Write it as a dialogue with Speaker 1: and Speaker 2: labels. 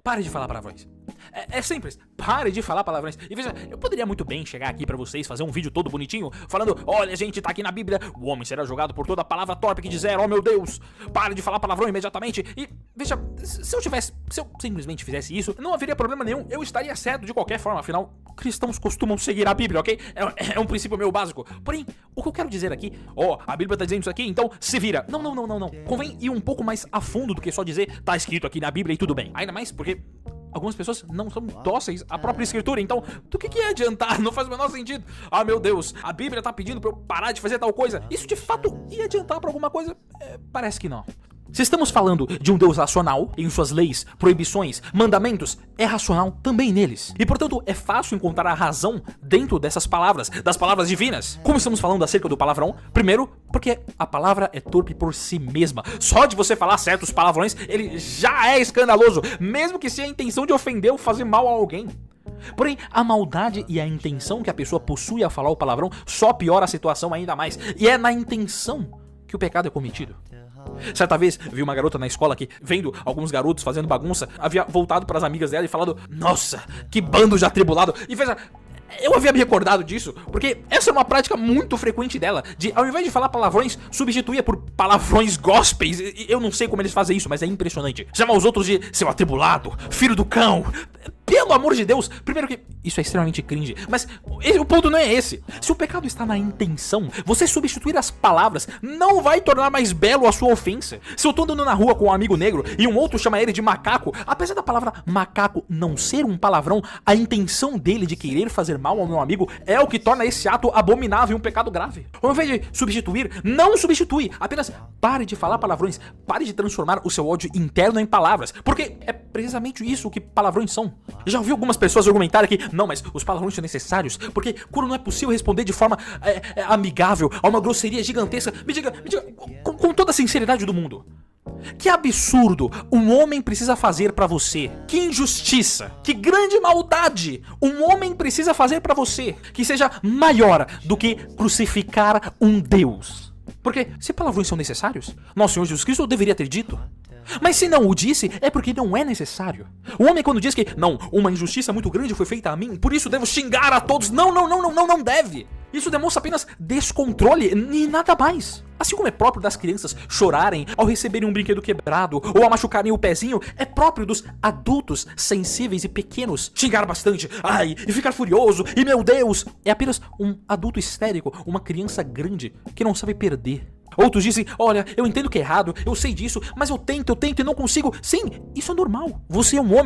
Speaker 1: pare de falar palavrões. É simples, pare de falar palavrões. E veja, eu poderia muito bem chegar aqui pra vocês, fazer um vídeo todo bonitinho, falando: olha gente, tá aqui na Bíblia, o homem será julgado por toda palavra torpe que dizer, oh meu Deus, pare de falar palavrão imediatamente. E veja, se eu simplesmente fizesse isso, não haveria problema nenhum, eu estaria certo de qualquer forma, afinal, cristãos costumam seguir a Bíblia, ok? É um princípio meu básico. Porém, o que eu quero dizer aqui, a Bíblia tá dizendo isso aqui, então se vira. Não. Convém ir um pouco mais a fundo do que só dizer, tá escrito aqui na Bíblia e tudo bem. Ainda mais porque algumas pessoas não são dóceis à própria escritura, então do que ia adiantar? Não faz o menor sentido. Ah, meu Deus, a Bíblia tá pedindo pra eu parar de fazer tal coisa. Isso de fato ia adiantar pra alguma coisa? Parece que não. Se estamos falando de um Deus racional, em suas leis, proibições, mandamentos, é racional também neles. E portanto é fácil encontrar a razão dentro dessas palavras, das palavras divinas. Como estamos falando acerca do palavrão? Primeiro, porque a palavra é torpe por si mesma. Só de você falar certos palavrões, ele já é escandaloso, mesmo que seja a intenção de ofender ou fazer mal a alguém. Porém, a maldade e a intenção que a pessoa possui ao falar o palavrão só piora a situação ainda mais. E é na intenção que o pecado é cometido. Certa vez, vi uma garota na escola que, vendo alguns garotos fazendo bagunça, havia voltado para as amigas dela e falado: nossa, que bando de atribulado. E veja, eu havia me recordado disso, porque essa é uma prática muito frequente dela, de ao invés de falar palavrões, substituía por palavrões gospels. Eu não sei como eles fazem isso, mas é impressionante. Chama os outros de seu atribulado, filho do cão. Pelo amor de Deus, primeiro que isso é extremamente cringe, mas o ponto não é esse. Se o pecado está na intenção, você substituir as palavras não vai tornar mais belo a sua ofensa. Se eu tô andando na rua com um amigo negro e um outro chama ele de macaco, apesar da palavra macaco não ser um palavrão, a intenção dele de querer fazer mal ao meu amigo é o que torna esse ato abominável e um pecado grave. Ao invés de substituir, não substitui, apenas pare de falar palavrões, pare de transformar o seu ódio interno em palavras, porque é precisamente isso que palavrões são. Já ouvi algumas pessoas argumentarem que não, mas os palavrões são necessários, porque quando não é possível responder de forma amigável a uma grosseria gigantesca, me diga com toda a sinceridade do mundo, que absurdo um homem precisa fazer pra você? Que injustiça, que grande maldade um homem precisa fazer pra você que seja maior do que crucificar um Deus? Porque se palavrões são necessários, nosso Senhor Jesus Cristo deveria ter dito. Mas se não o disse, é porque não é necessário. O homem quando diz que, não, uma injustiça muito grande foi feita a mim, por isso devo xingar a todos, não deve. Isso demonstra apenas descontrole e nada mais. Assim como é próprio das crianças chorarem ao receberem um brinquedo quebrado ou a machucarem o pezinho, é próprio dos adultos sensíveis e pequenos xingar bastante, e ficar furioso, e meu Deus, é apenas um adulto histérico, uma criança grande que não sabe perder. Outros dizem, olha, eu entendo que é errado, eu sei disso, mas eu tento e não consigo. Sim, isso é normal. Você é um homem.